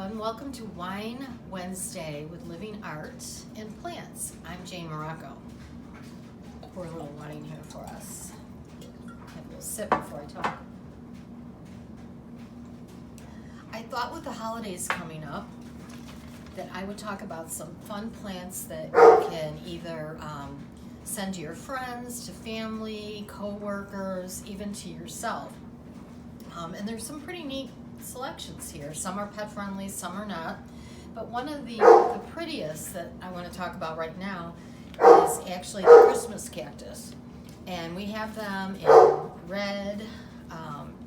everyone. Welcome to Wine Wednesday with Living Art and Plants. I'm Jane Morocco. Pour a little wine here for us. Have a little sip before I talk. I thought with the holidays coming up that I would talk about some fun plants that you can either send to your friends, to family, co-workers, even to yourself. And there's some pretty neat selections here. Some are pet friendly, some are not. But one of the prettiest that I want to talk about right now is actually the Christmas cactus. And we have them in red,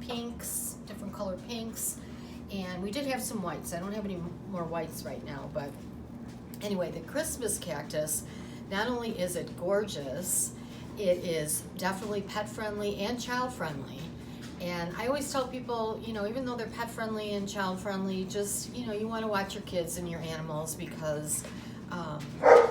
pinks, different color pinks. And we did have some whites. I don't have any more whites right now, but anyway, the Christmas cactus, not only is it gorgeous, it is definitely pet friendly and child friendly. And I always tell people, even though they're pet friendly and child friendly, just, you want to watch your kids and your animals because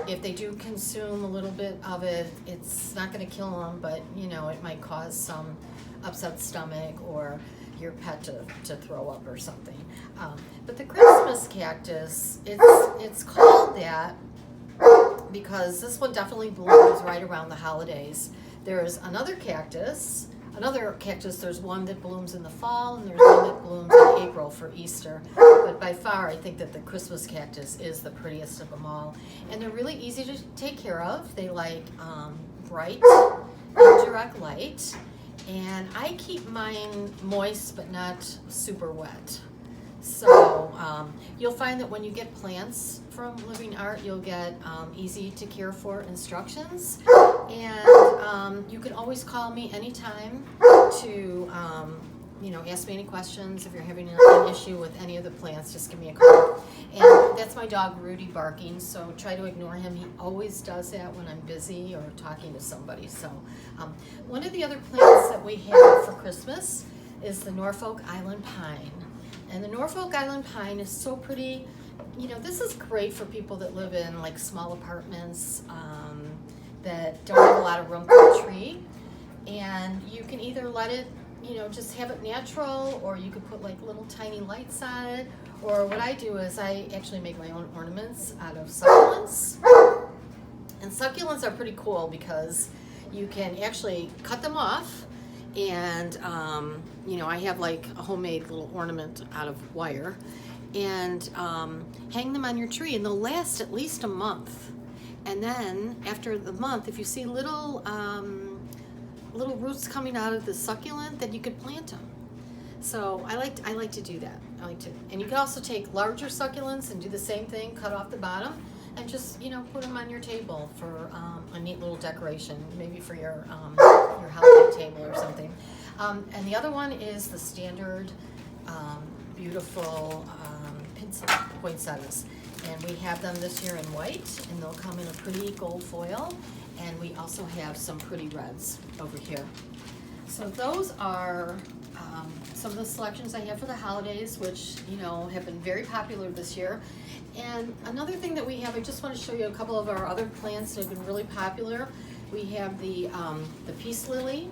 if they do consume a little bit of it, it's not going to kill them, but, it might cause some upset stomach or your pet to throw up or something. But the Christmas cactus, it's called that because this one definitely blooms right around the holidays. There's another cactus, there's one that blooms in the fall and there's one that blooms in April for Easter. But by far, I think that the Christmas cactus is the prettiest of them all. And they're really easy to take care of. They like bright, indirect light. And I keep mine moist but not super wet. So you'll find that when you get plants from Living Art, you'll get easy to care for instructions. And you can always call me anytime to ask me any questions. If you're having an issue with any of the plants, just give me a call. And that's my dog Rudy barking, so try to ignore him. He always does that when I'm busy or talking to somebody. So one of the other plants that we have for Christmas is the Norfolk Island Pine. And the Norfolk Island Pine is so pretty. This is great for people that live in like small apartments that don't have a lot of room for a tree. And you can either let it, just have it natural, or you could put like little tiny lights on it. Or what I do is I actually make my own ornaments out of succulents. And succulents are pretty cool because you can actually cut them off. And, I have like a homemade little ornament out of wire and hang them on your tree, and they'll last at least a month. And then after the month, if you see little roots coming out of the succulent, then you could plant them. So I like to do that. And you can also take larger succulents and do the same thing, cut off the bottom, and just put them on your table for a neat little decoration, maybe for your holiday table or something. And the other one is the standard beautiful poinsettias. And we have them this year in white, and they'll come in a pretty gold foil. And we also have some pretty reds over here. So those are some of the selections I have for the holidays, which have been very popular this year. And another thing that we have, I just want to show you a couple of our other plants that have been really popular. We have the peace lily.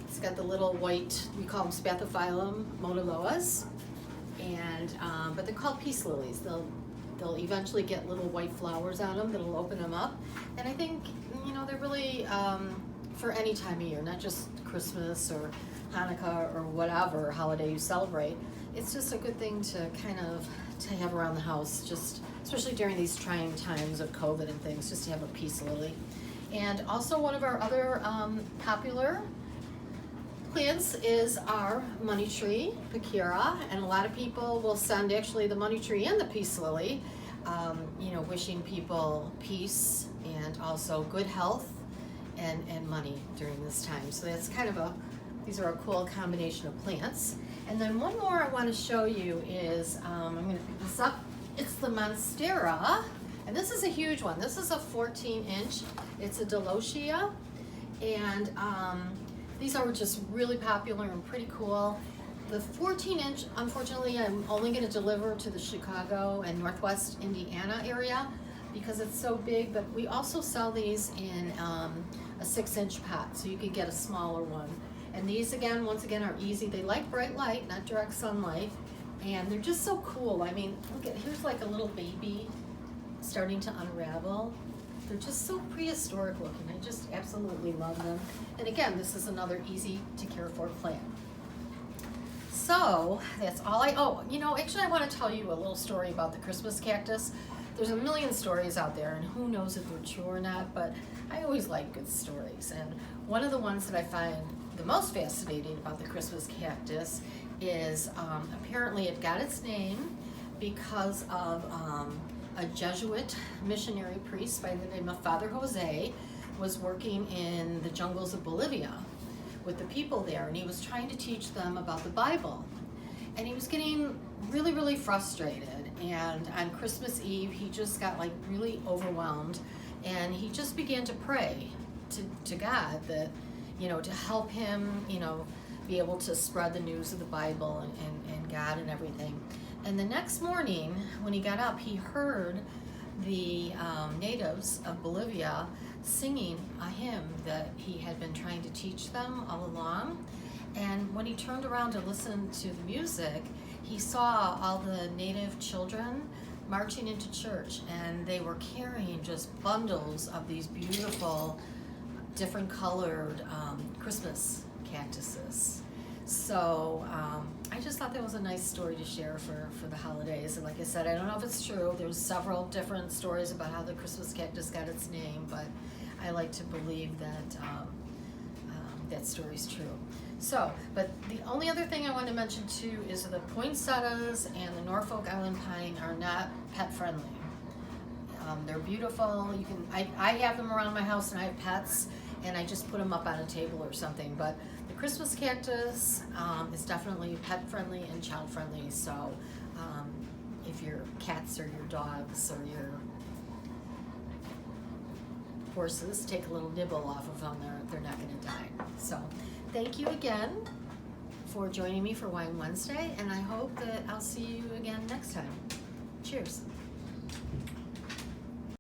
It's got the little white, we call them Spathiphyllum motiloas, and but they're called peace lilies. They'll eventually get little white flowers on them that'll open them up. And I think they're really for any time of year, not just Christmas or Hanukkah or whatever holiday you celebrate. It's just a good thing to to have around the house, just especially during these trying times of COVID and things, just to have a peace lily. And also one of our other popular plants is our money tree, Pachyra, and a lot of people will send actually the money tree and the peace lily, wishing people peace and also good health and money during this time. So that's these are a cool combination of plants. And then one more I want to show you is, I'm going to pick this up, it's the Monstera, and this is a huge one. This is a 14-inch, it's a Delosia, and these are just really popular and pretty cool. The 14-inch, unfortunately, I'm only going to deliver to the Chicago and Northwest Indiana area because it's so big, but we also sell these in a 6-inch pot, so you can get a smaller one. And these, once again, are easy. They like bright light, not direct sunlight, And they're just so cool. I mean, look at, here's like a little baby starting to unravel. They're just so prehistoric looking. I just absolutely love them. And again, this is another easy to care for plant. So that's all actually I want to tell you a little story about the Christmas cactus. There's a million stories out there, and who knows if they're true or not, but I always like good stories. And one of the ones that I find the most fascinating about the Christmas cactus is apparently it got its name because of a Jesuit missionary priest by the name of Father Jose was working in the jungles of Bolivia with the people there, and he was trying to teach them about the Bible. And he was getting really, really frustrated. And on Christmas Eve, he just got like really overwhelmed, and he just began to pray to God that, to help him, be able to spread the news of the Bible and God and everything. And the next morning, when he got up, he heard the natives of Bolivia singing a hymn that he had been trying to teach them all along. And when he turned around to listen to the music, he saw all the native children marching into church, and they were carrying just bundles of these beautiful, different colored Christmas cactuses. So I just thought that was a nice story to share for the holidays. And like I said, I don't know if it's true. There's several different stories about how the Christmas cactus got its name, but I like to believe that that story's true. So, but the only other thing I want to mention too is the poinsettias and the Norfolk Island Pine are not pet friendly. They're beautiful. I have them around my house, and I have pets, and I just put them up on a table or something. But the Christmas cactus is definitely pet friendly and child friendly. So if your cats or your dogs or your horses take a little nibble off of them, they're not going to die. So thank you again for joining me for Wine Wednesday, and I hope that I'll see you again next time. Cheers.